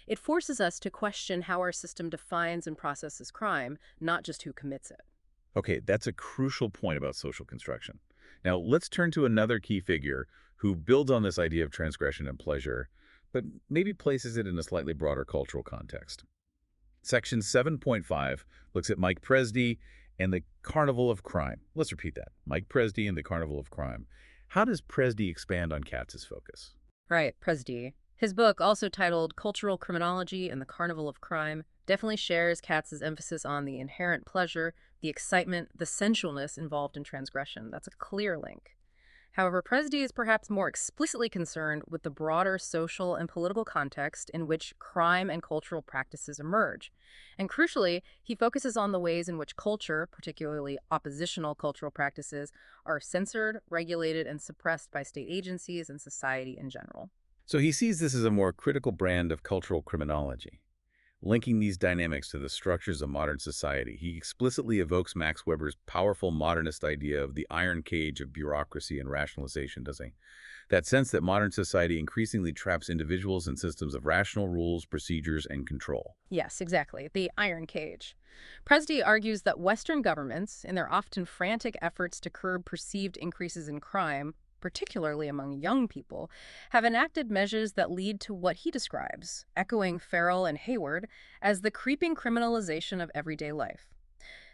It forces us to question how our system defines and processes crime, not just who commits it. Okay, that's a crucial point about social construction. Now, let's turn to another key figure who builds on this idea of transgression and pleasure, but maybe places it in a slightly broader cultural context. Section 7.5 looks at Mike Presdy and the Carnival of Crime. Let's repeat that. Mike Presdy and the Carnival of Crime. How does Presdy expand on Katz's focus? Right, Presdy. His book, also titled Cultural Criminology and the Carnival of Crime, definitely shares Katz's emphasis on the inherent pleasure, the excitement, the sensualness involved in transgression. That's a clear link. However, Presdy is perhaps more explicitly concerned with the broader social and political context in which crime and cultural practices emerge. And crucially, he focuses on the ways in which culture, particularly oppositional cultural practices, are censored, regulated, and suppressed by state agencies and society in general. So he sees this as a more critical brand of cultural criminology. Linking these dynamics to the structures of modern society, he explicitly evokes Max Weber's powerful modernist idea of the iron cage of bureaucracy and rationalization, doesn't he? That sense that modern society increasingly traps individuals in systems of rational rules, procedures, and control. Yes, exactly, the iron cage. Presdy argues that Western governments, in their often frantic efforts to curb perceived increases in crime, particularly among young people, have enacted measures that lead to what he describes, echoing Farrell and Hayward, as the creeping criminalization of everyday life.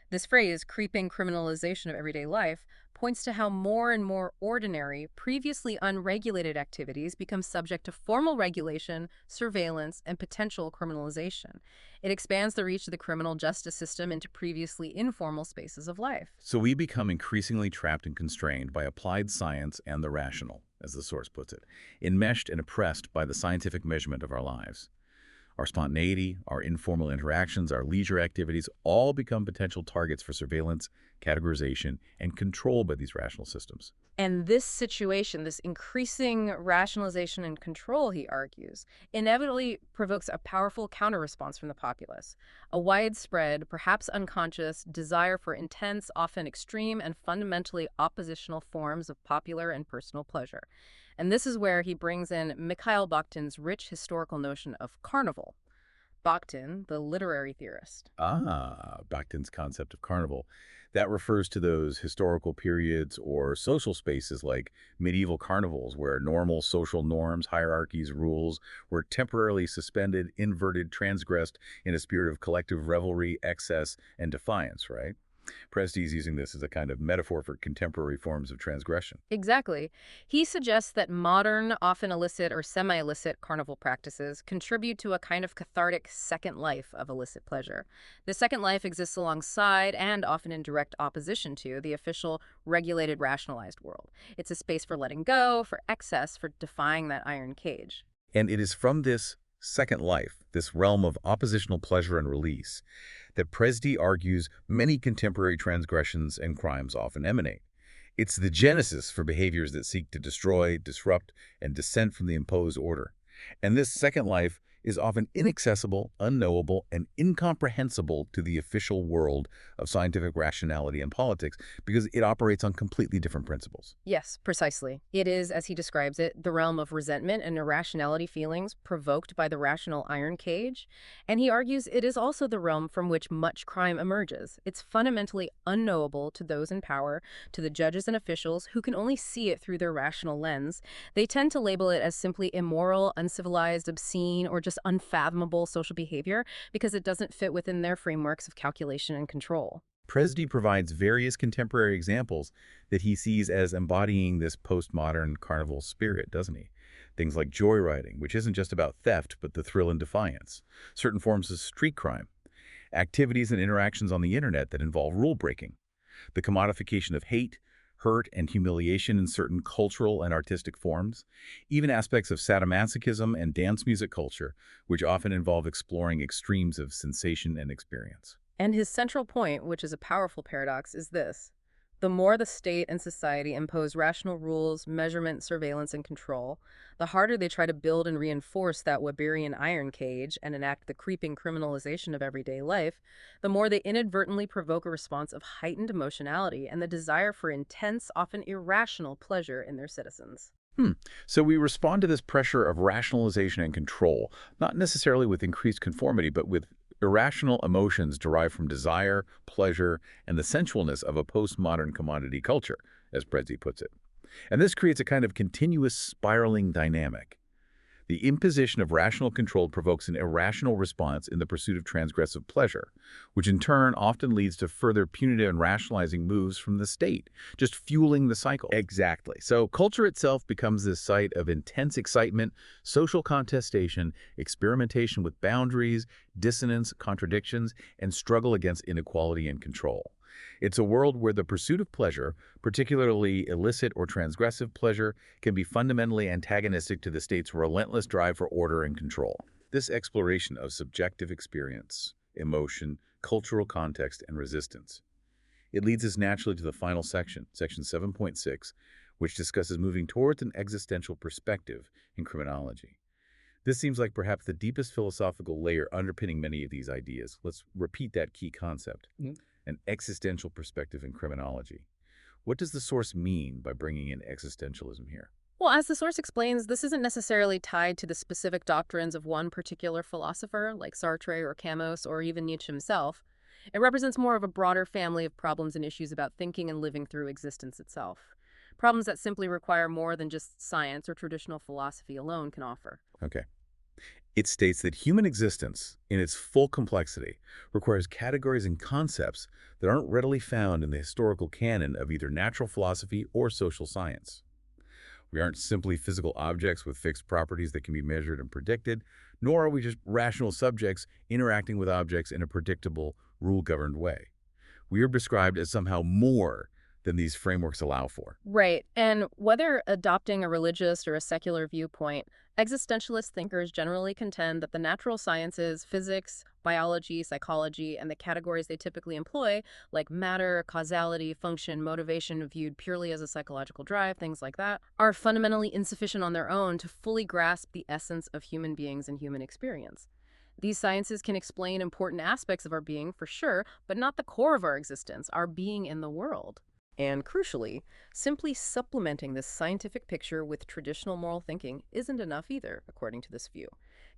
This phrase, creeping criminalization of everyday life, points to how more and more ordinary, previously unregulated activities become subject to formal regulation, surveillance, and potential criminalization. It expands the reach of the criminal justice system into previously informal spaces of life. So we become increasingly trapped and constrained by applied science and the rational, as the source puts it, enmeshed and oppressed by the scientific measurement of our lives. Our spontaneity, our informal interactions, our leisure activities all become potential targets for surveillance, categorization, and control by these rational systems. And this situation, this increasing rationalization and control, he argues, inevitably provokes a powerful counter-response from the populace, a widespread, perhaps unconscious, desire for intense, often extreme, and fundamentally oppositional forms of popular and personal pleasure. And this is where he brings in Mikhail Bakhtin's rich historical notion of carnival. Bakhtin, the literary theorist. Bakhtin's concept of carnival. That refers to those historical periods or social spaces like medieval carnivals where normal social norms, hierarchies, rules were temporarily suspended, inverted, transgressed in a spirit of collective revelry, excess, and defiance, right? Prestes using this as a kind of metaphor for contemporary forms of transgression. Exactly. He suggests that modern, often illicit or semi-illicit carnival practices contribute to a kind of cathartic second life of illicit pleasure. The second life exists alongside and often in direct opposition to the official, regulated, rationalized world. It's a space for letting go, for excess, for defying that iron cage. And it is from this second life, this realm of oppositional pleasure and release, that Presdy argues many contemporary transgressions and crimes often emanate. It's the genesis for behaviors that seek to destroy, disrupt, and dissent from the imposed order. And this second life is often inaccessible, unknowable, and incomprehensible to the official world of scientific rationality and politics because it operates on completely different principles. Yes, precisely. It is, as he describes it, the realm of resentment and irrationality feelings provoked by the rational iron cage. And he argues it is also the realm from which much crime emerges. It's fundamentally unknowable to those in power, to the judges and officials who can only see it through their rational lens. They tend to label it as simply immoral, uncivilized, obscene, or just unfathomable social behavior because it doesn't fit within their frameworks of calculation and control. Presdy provides various contemporary examples that he sees as embodying this postmodern carnival spirit, doesn't he? Things like joyriding, which isn't just about theft, but the thrill and defiance. Certain forms of street crime. Activities and interactions on the internet that involve rule breaking. The commodification of hate, hurt and humiliation in certain cultural and artistic forms, even aspects of sadomasochism and dance music culture, which often involve exploring extremes of sensation and experience. And his central point, which is a powerful paradox, is this. The more the state and society impose rational rules, measurement, surveillance, and control, the harder they try to build and reinforce that Weberian iron cage and enact the creeping criminalization of everyday life, the more they inadvertently provoke a response of heightened emotionality and the desire for intense, often irrational pleasure in their citizens. So we respond to this pressure of rationalization and control, not necessarily with increased conformity, but with irrational emotions derived from desire, pleasure, and the sensualness of a postmodern commodity culture, as Prezi puts it. And this creates a kind of continuous spiraling dynamic. The imposition of rational control provokes an irrational response in the pursuit of transgressive pleasure, which in turn often leads to further punitive and rationalizing moves from the state, just fueling the cycle. Exactly. So culture itself becomes this site of intense excitement, social contestation, experimentation with boundaries, dissonance, contradictions, and struggle against inequality and control. It's a world where the pursuit of pleasure, particularly illicit or transgressive pleasure, can be fundamentally antagonistic to the state's relentless drive for order and control. This exploration of subjective experience, emotion, cultural context, and resistance. It leads us naturally to the final section, section 7.6, which discusses moving towards an existential perspective in criminology. This seems like perhaps the deepest philosophical layer underpinning many of these ideas. Let's repeat that key concept. An existential perspective in criminology. What does the source mean by bringing in existentialism here? Well, as the source explains, this isn't necessarily tied to the specific doctrines of one particular philosopher, like Sartre or Camus or even Nietzsche himself. It represents more of a broader family of problems and issues about thinking and living through existence itself. Problems that simply require more than just science or traditional philosophy alone can offer. Okay. It states that human existence, in its full complexity, requires categories and concepts that aren't readily found in the historical canon of either natural philosophy or social science. We aren't simply physical objects with fixed properties that can be measured and predicted, nor are we just rational subjects interacting with objects in a predictable, rule-governed way. We are described as somehow more than these frameworks allow for. Right. And whether adopting a religious or a secular viewpoint, existentialist thinkers generally contend that the natural sciences, physics, biology, psychology, and the categories they typically employ, like matter, causality, function, motivation viewed purely as a psychological drive, things like that, are fundamentally insufficient on their own to fully grasp the essence of human beings and human experience. These sciences can explain important aspects of our being, for sure, but not the core of our existence, our being in the world. And crucially, simply supplementing this scientific picture with traditional moral thinking isn't enough either, according to this view.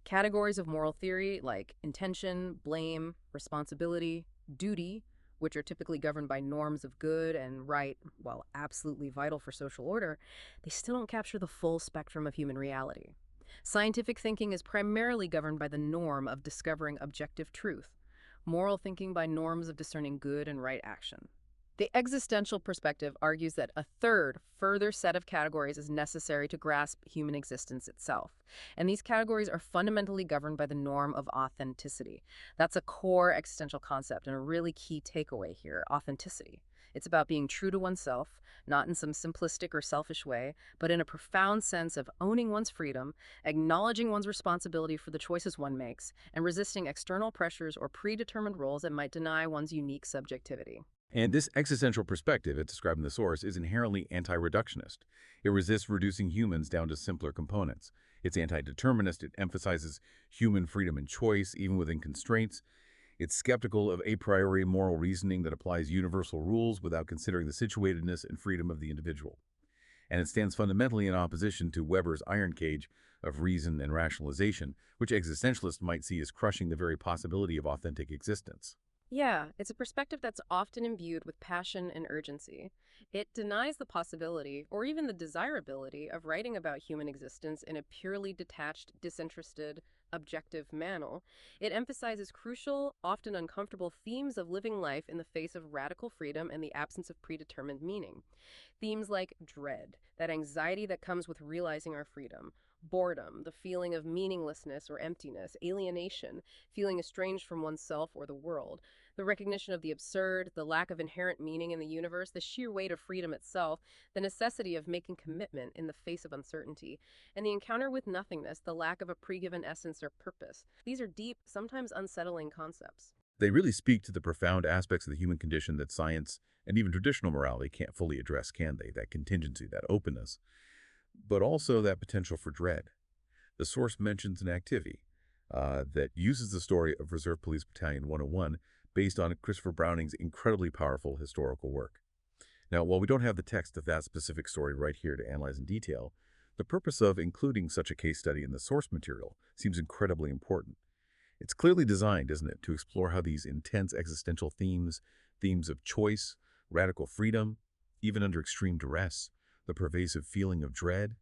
Categories of moral theory like intention, blame, responsibility, duty, which are typically governed by norms of good and right, while absolutely vital for social order, they still don't capture the full spectrum of human reality. Scientific thinking is primarily governed by the norm of discovering objective truth, moral thinking by norms of discerning good and right action. The existential perspective argues that a third, further set of categories is necessary to grasp human existence itself. And these categories are fundamentally governed by the norm of authenticity. That's a core existential concept and a really key takeaway here, authenticity. It's about being true to oneself, not in some simplistic or selfish way, but in a profound sense of owning one's freedom, acknowledging one's responsibility for the choices one makes, and resisting external pressures or predetermined roles that might deny one's unique subjectivity. And this existential perspective, as described in the source, is inherently anti-reductionist. It resists reducing humans down to simpler components. It's anti-determinist. It emphasizes human freedom and choice, even within constraints. It's skeptical of a priori moral reasoning that applies universal rules without considering the situatedness and freedom of the individual. And it stands fundamentally in opposition to Weber's iron cage of reason and rationalization, which existentialists might see as crushing the very possibility of authentic existence. Yeah, it's a perspective that's often imbued with passion and urgency. It denies the possibility, or even the desirability, of writing about human existence in a purely detached, disinterested, objective manner. It emphasizes crucial, often uncomfortable themes of living life in the face of radical freedom and the absence of predetermined meaning. Themes like dread, that anxiety that comes with realizing our freedom, boredom, the feeling of meaninglessness or emptiness, alienation, feeling estranged from oneself or the world. The recognition of the absurd, the lack of inherent meaning in the universe, the sheer weight of freedom itself, the necessity of making commitment in the face of uncertainty, and the encounter with nothingness, the lack of a pre-given essence or purpose. These are deep, sometimes unsettling concepts. They really speak to the profound aspects of the human condition that science and even traditional morality can't fully address, can they? That contingency, that openness, but also that potential for dread. The source mentions an activity that uses the story of Reserve Police Battalion 101 based on Christopher Browning's incredibly powerful historical work. Now, while we don't have the text of that specific story right here to analyze in detail, the purpose of including such a case study in the source material seems incredibly important. It's clearly designed, isn't it, to explore how these intense existential themes of choice, radical freedom, even under extreme duress, the pervasive feeling of dread,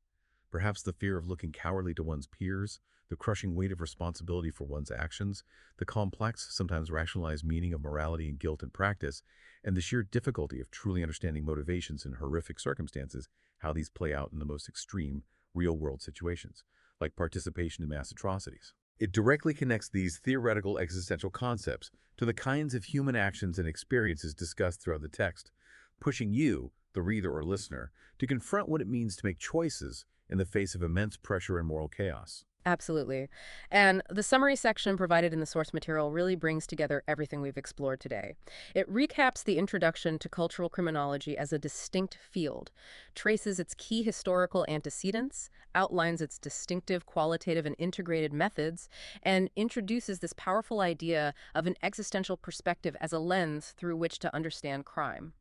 perhaps the fear of looking cowardly to one's peers, the crushing weight of responsibility for one's actions, the complex, sometimes rationalized meaning of morality and guilt in practice, and the sheer difficulty of truly understanding motivations in horrific circumstances, how these play out in the most extreme, real-world situations, like participation in mass atrocities. It directly connects these theoretical existential concepts to the kinds of human actions and experiences discussed throughout the text, pushing you, the reader or listener, to confront what it means to make choices in the face of immense pressure and moral chaos. Absolutely. And the summary section provided in the source material really brings together everything we've explored today. It recaps the introduction to cultural criminology as a distinct field, traces its key historical antecedents, outlines its distinctive qualitative and integrated methods, and introduces this powerful idea of an existential perspective as a lens through which to understand crime.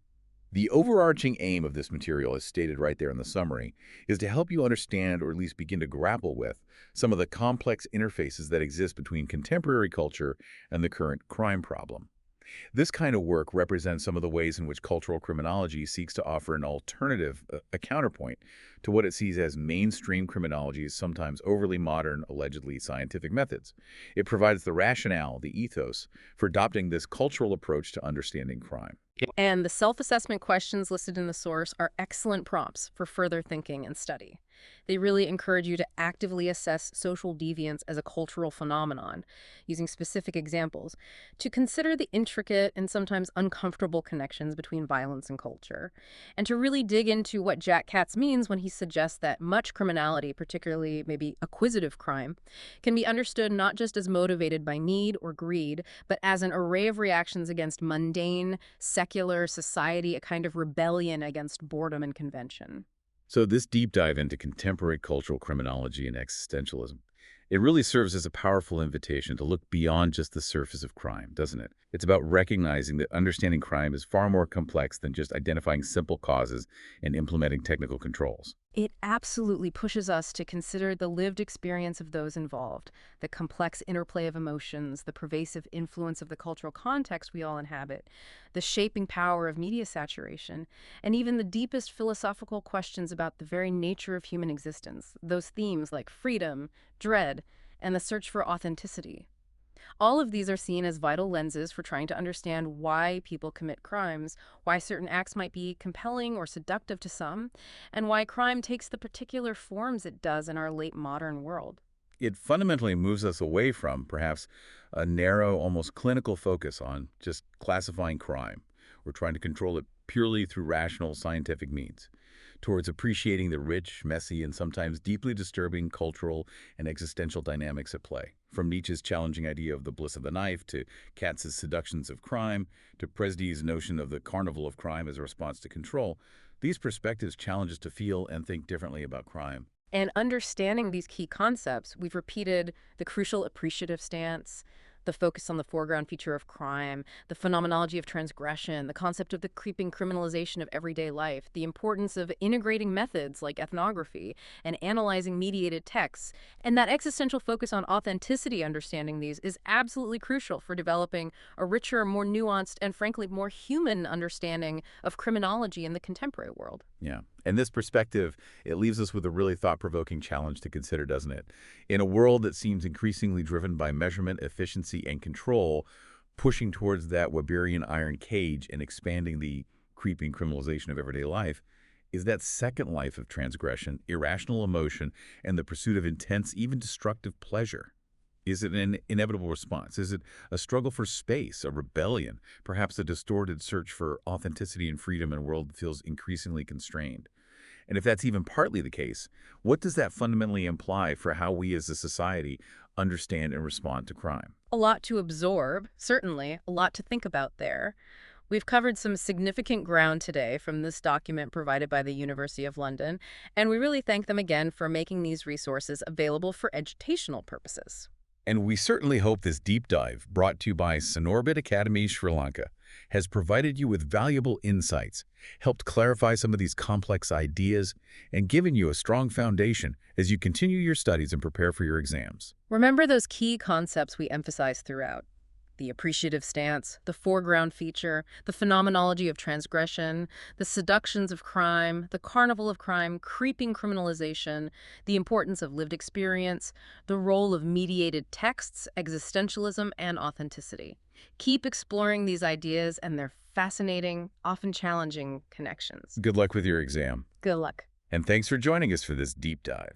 The overarching aim of this material, as stated right there in the summary, is to help you understand or at least begin to grapple with some of the complex interfaces that exist between contemporary culture and the current crime problem. This kind of work represents some of the ways in which cultural criminology seeks to offer an alternative, a counterpoint, to what it sees as mainstream criminology's sometimes overly modern, allegedly scientific methods. It provides the rationale, the ethos, for adopting this cultural approach to understanding crime. And the self-assessment questions listed in the source are excellent prompts for further thinking and study. They really encourage you to actively assess social deviance as a cultural phenomenon, using specific examples, to consider the intricate and sometimes uncomfortable connections between violence and culture, and to really dig into what Jack Katz means when he suggests that much criminality, particularly maybe acquisitive crime, can be understood not just as motivated by need or greed, but as an array of reactions against mundane, secular society, a kind of rebellion against boredom and convention. So this deep dive into contemporary cultural criminology and existentialism, it really serves as a powerful invitation to look beyond just the surface of crime, doesn't it? It's about recognizing that understanding crime is far more complex than just identifying simple causes and implementing technical controls. It absolutely pushes us to consider the lived experience of those involved, the complex interplay of emotions, the pervasive influence of the cultural context we all inhabit, the shaping power of media saturation, and even the deepest philosophical questions about the very nature of human existence, those themes like freedom, dread, and the search for authenticity. All of these are seen as vital lenses for trying to understand why people commit crimes, why certain acts might be compelling or seductive to some, and why crime takes the particular forms it does in our late modern world. It fundamentally moves us away from, perhaps, a narrow, almost clinical focus on just classifying crime or trying to control it purely through rational scientific means, towards appreciating the rich, messy, and sometimes deeply disturbing cultural and existential dynamics at play. From Nietzsche's challenging idea of the bliss of the knife, to Katz's seductions of crime, to Presdy's notion of the carnival of crime as a response to control, these perspectives challenge us to feel and think differently about crime. And understanding these key concepts, we've repeated the crucial appreciative stance, the focus on the foreground feature of crime, the phenomenology of transgression, the concept of the creeping criminalization of everyday life, the importance of integrating methods like ethnography and analyzing mediated texts, and that existential focus on authenticity. Understanding these is absolutely crucial for developing a richer, more nuanced, and frankly more human understanding of criminology in the contemporary world. Yeah. And this perspective, it leaves us with a really thought-provoking challenge to consider, doesn't it? In a world that seems increasingly driven by measurement, efficiency, and control, pushing towards that Weberian iron cage and expanding the creeping criminalization of everyday life, is that second life of transgression, irrational emotion, and the pursuit of intense, even destructive pleasure. Is it an inevitable response? Is it a struggle for space, a rebellion, perhaps a distorted search for authenticity and freedom in a world that feels increasingly constrained? And if that's even partly the case, what does that fundamentally imply for how we as a society understand and respond to crime? A lot to absorb, certainly, a lot to think about there. We've covered some significant ground today from this document provided by the University of London, and we really thank them again for making these resources available for educational purposes. And we certainly hope this deep dive, brought to you by Sinorbit Academy, Sri Lanka, has provided you with valuable insights, helped clarify some of these complex ideas, and given you a strong foundation as you continue your studies and prepare for your exams. Remember those key concepts we emphasize throughout: the appreciative stance, the foreground feature, the phenomenology of transgression, the seductions of crime, the carnival of crime, creeping criminalization, the importance of lived experience, the role of mediated texts, existentialism, and authenticity. Keep exploring these ideas and their fascinating, often challenging connections. Good luck with your exam. Good luck. And thanks for joining us for this deep dive.